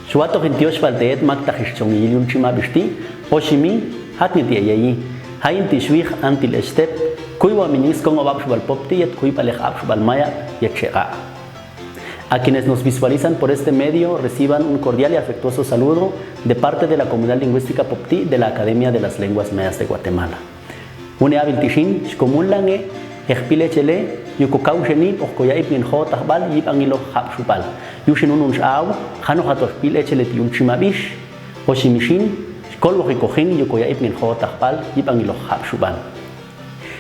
Shuato gentiosh valdeet magtajichong yilium chimabishti, oshimi, hatniti ayayi, hain tishwich antil estep, kuiwa minis con obabshubal popti et kuipalej abshubal maya yekshega. A quienes nos visualizan por este medio reciban un cordial y afectuoso saludo de parte de la comunidad lingüística Popti de la Academia de las Lenguas Mayas de Guatemala. Une abil tishin, shkomunlange, ejpile chele, yukukau shenip, okoyaip nin hotajbal, yip angilo hapshubal. Yushin unun shau, hano hatoshpile chele tiun chimabish, oshimishin, shkolwojikojin, yukoyaip nin hotajbal, yip angilo hapshubal.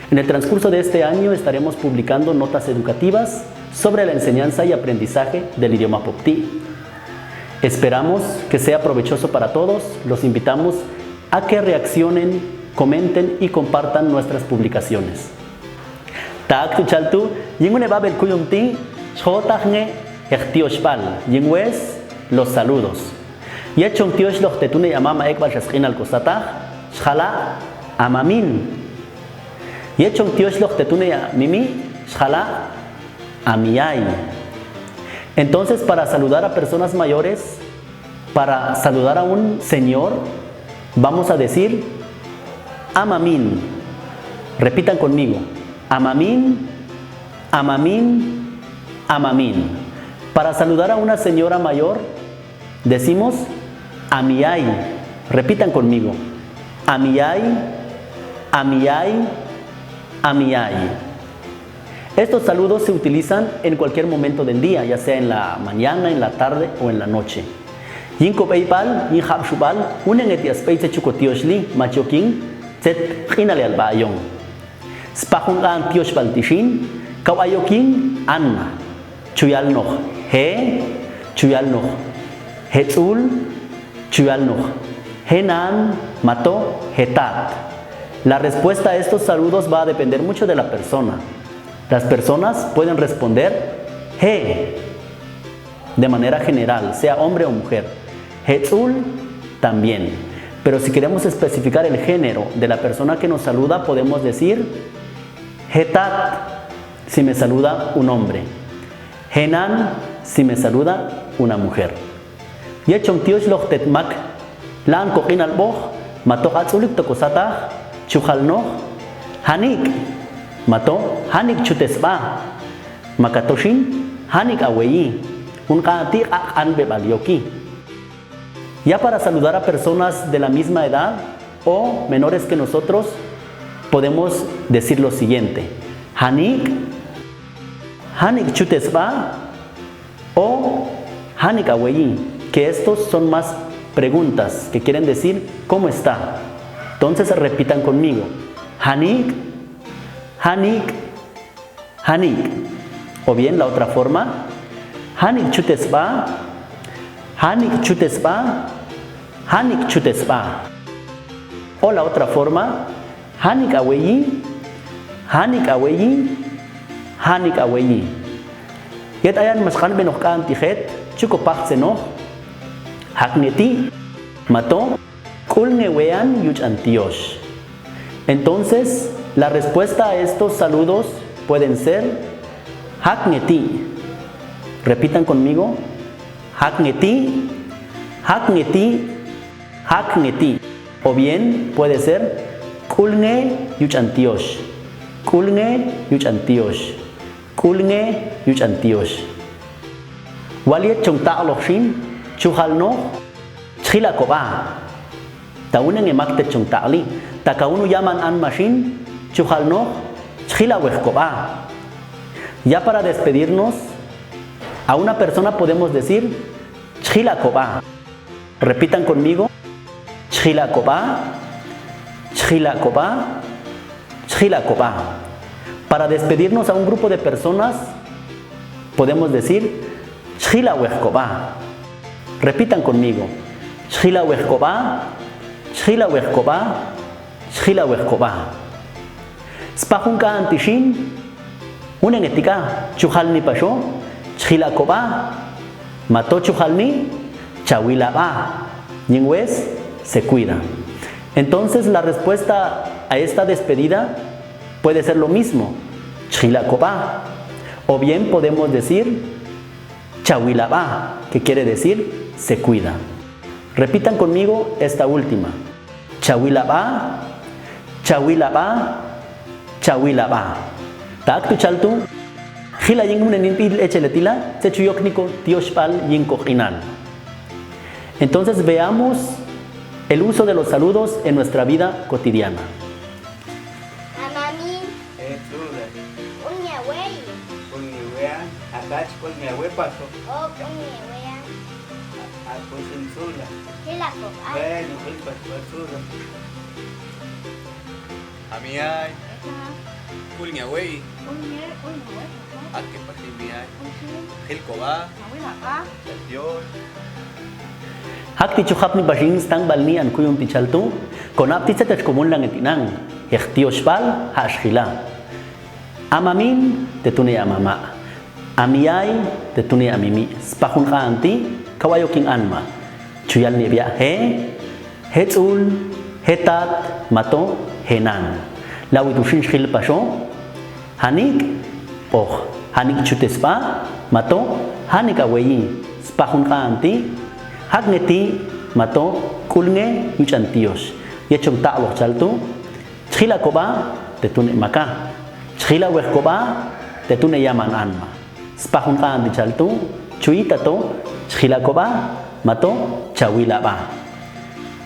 En el transcurso de este año estaremos publicando notas educativas sobre la enseñanza y aprendizaje del idioma Popti. Esperamos que sea provechoso para todos. Los invitamos a que reaccionen, comenten y compartan nuestras publicaciones. Tak tuchaltu, yingune babel kuyumti, chotagne, echtioshpal, yingwes, los saludos. Yechong tiosh loch tetune yamama ekbal shaskin al kostatach, shala amamin. Yechong tiosh loch tetune mimi, shala amiyay. Entonces, para saludar a personas mayores, para saludar a un señor, vamos a decir amamin. Repitan conmigo. Amamin, amamin, amamin. Para saludar a una señora mayor, decimos amiyay. Repitan conmigo. Amiyay, amiyay, amiyay. Estos saludos se utilizan en cualquier momento del día, ya sea en la mañana, en la tarde o en la noche. Yinko peipal, yin habshubal, unen etias peitse chukotioshli, machokin, zet jinale al bayong. Spahun an tioshbal tishin, kawayokin, anna, chuyal noch, he, chuyal noch, hetzul, chuyal noch, henan, mato, hetat. La respuesta a estos saludos va a depender mucho de la persona. Las personas pueden responder he de manera general, sea hombre o mujer. Hetzul también. Pero si queremos especificar el género de la persona que nos saluda, podemos decir hetat si me saluda un hombre. Henan si me saluda una mujer. Yechong tiosh loch tetmak lan kokin alboch matok atzulik tokosatach chujal noh hanik. Mato, hanik chutesba, makatoshin, hanik aweyi, un kati anbe balioki. Ya para saludar a personas de la misma edad o menores que nosotros, podemos decir lo siguiente: hanik, hanik chutesba o hanik aweyi, que estos son más preguntas que quieren decir ¿cómo está? Entonces repitan conmigo: hanik, hanik, hanik. O bien la otra forma, hanik chutesba, hanik chutesba, hanik chutesba. O la otra forma, hanik aweyi, hanik aweyi, hanik aweyi. Yet ayan maskan benoch kan tijet, chuko paxeno, hakneti, mato, kulnewean yuch antiosh. Entonces, la respuesta a estos saludos pueden ser hakneti. Repitan conmigo: hakneti, hakneti, hakneti. O bien puede ser kulnge yuchantiosh, kulnge yuchantiosh, kulnge yuchantiosh. Waliet chongta alokshin chuhal no chila koba. Taunen emakte chongtali. Takaunu llaman an mashin chujal no chila wehkoba. Ya para despedirnos, a una persona podemos decir chila koba. Repitan conmigo: chila koba, chila koba, chila koba. Para despedirnos a un grupo de personas, podemos decir chila wehkoba. Repitan conmigo: chila wehkoba, chila wehkoba, chila wehkoba. Spahunka antishin, unen etika chujalni pasho, chila koba, mato chujalni, chawila ba. Yingwes se cuida. Entonces la respuesta a esta despedida puede ser lo mismo, chila koba. O bien podemos decir Chawilaba, que quiere decir se cuida. Repitan conmigo esta última. Chawilaba, chawilaba, chawilaba. Tak tu chaltu, gila yingum nenipil echeletila, se chuyokniko tioshpal yinkojinal. Entonces veamos el uso de los saludos en nuestra vida cotidiana. Amami, unyawej, Atach con mi abue paso, o unyaweya, a Kusinsula. hilako, Bueno, el pasura. Amiay, Kulñawey, unyawej, Ake Pasimiay, Gilcoba, Dios, Hakti chuhapni bashin stang balni an kuyum tichaltu, con aptitzet comun lang etinang, echtioshpal hashila. Amamin tetune amama, amiyay tetune amimi, spahun ka anti, kawayo king anma, chuyal nibya hetzul, hetat, mato, henan. Lawitushin shil pasho, hanik, hanik chutespa, mato, hanik aweyi, spahun ka anti, Hagneti mato kulnge yuchantios. Yechom ta'lo chaltu. Chila koba tetune maka. Chila weh koba tetune yaman anma. Spahun kaan di chaltu. Chuita to. Chila koba mato chawila ba.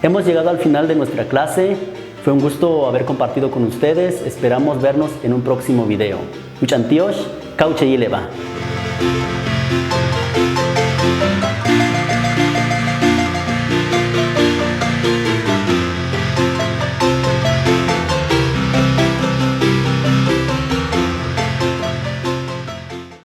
Hemos llegado al final de nuestra clase. Fue un gusto haber compartido con ustedes. Esperamos vernos en un próximo video. Yuchantios, cauche y leva.